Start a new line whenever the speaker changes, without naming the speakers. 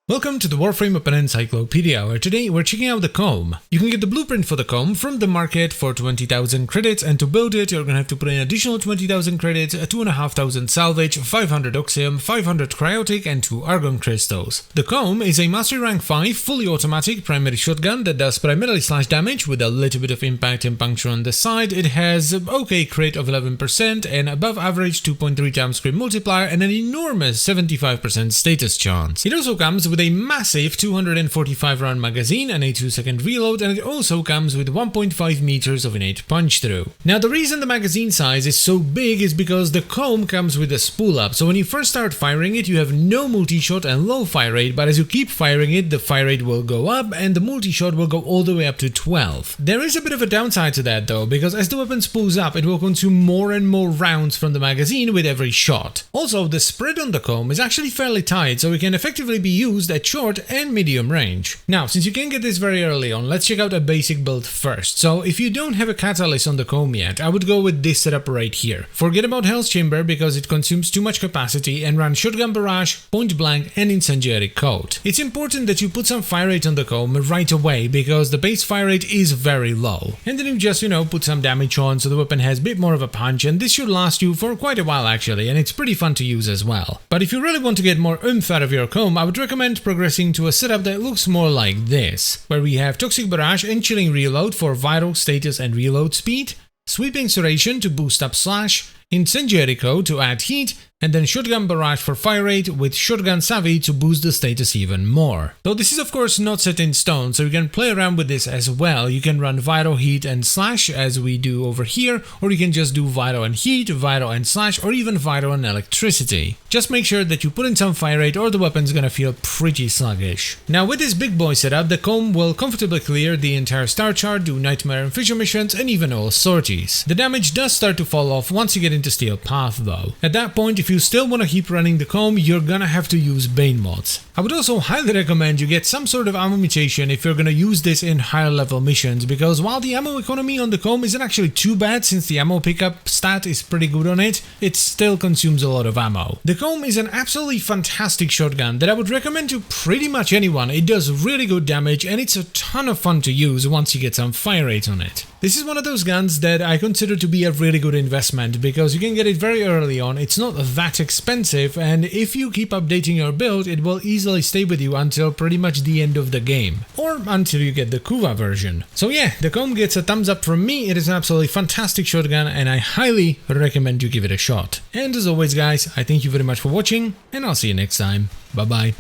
Welcome to the Warframe Weapon Encyclopedia, where today we're checking out the Kohm. You can get the blueprint for the Kohm from the market for 20,000 credits, and to build it you're gonna have to put in additional 20,000 credits, 2,500 salvage, 500 oxium, 500 cryotic, and 2 argon crystals. The Kohm is a mastery rank 5 fully automatic primary shotgun that does primarily slash damage with a little bit of impact and puncture on the side. It has okay crit of 11% and above average 2.3 times crit multiplier and an enormous 75% status chance. It also comes with a massive 245 round magazine and a 2-second reload, and it also comes with 1.5 meters of innate punch through. Now the reason the magazine size is so big is because the Kohm comes with a spool up, so when you first start firing it you have no multi-shot and low fire rate, but as you keep firing it the fire rate will go up and the multi-shot will go all the way up to 12. There is a bit of a downside to that though, because as the weapon spools up it will consume more and more rounds from the magazine with every shot. Also, the spread on the Kohm is actually fairly tight, so it can effectively be used at short and medium range. Now, since you can get this very early on, let's check out a basic build first. So if you don't have a catalyst on the Kohm yet, I would go with this setup right here. Forget about Hell's Chamber because it consumes too much capacity, and run shotgun barrage, point blank, and incendiary coat. It's important that you put some fire rate on the Kohm right away because the base fire rate is very low. And then you just, put some damage on so the weapon has a bit more of a punch, and this should last you for quite a while actually, and it's pretty fun to use as well. But if you really want to get more oomph out of your Kohm, I would recommend progressing to a setup that looks more like this, where we have Toxic Barrage and Chilling Reload for vital, status and reload speed, Sweeping Serration to boost up slash, Incendiary Coat to add heat, and then Shotgun Barrage for fire rate with Shotgun Savvy to boost the status even more. Though this is of course not set in stone, so you can play around with this as well. You can run Vital, Heat and Slash as we do over here, or you can just do Vital and Heat, Vital and Slash, or even Vital and Electricity. Just make sure that you put in some fire rate or the weapon's gonna feel pretty sluggish. Now with this big boy setup, the Kohm will comfortably clear the entire star chart, do Nightmare and Fissure missions, and even all sorties. The damage does start to fall off once you get into Steel Path though. At that point, if you still want to keep running the Kohm, you're gonna have to use Bane mods. I would also highly recommend you get some sort of ammo mutation if you're gonna use this in higher level missions, because while the ammo economy on the Kohm isn't actually too bad since the ammo pickup stat is pretty good on it, it still consumes a lot of ammo. The Kohm is an absolutely fantastic shotgun that I would recommend to pretty much anyone. It does really good damage and it's a ton of fun to use once you get some fire rate on it. This is one of those guns that I consider to be a really good investment because you can get it very early on, it's not that expensive, and if you keep updating your build it will easily stay with you until pretty much the end of the game, or until you get the Kuva version. So yeah, the Kohm gets a thumbs up from me. It is an absolutely fantastic shotgun and I highly recommend you give it a shot. And as always guys, I thank you very much for watching and I'll see you next time. Bye bye.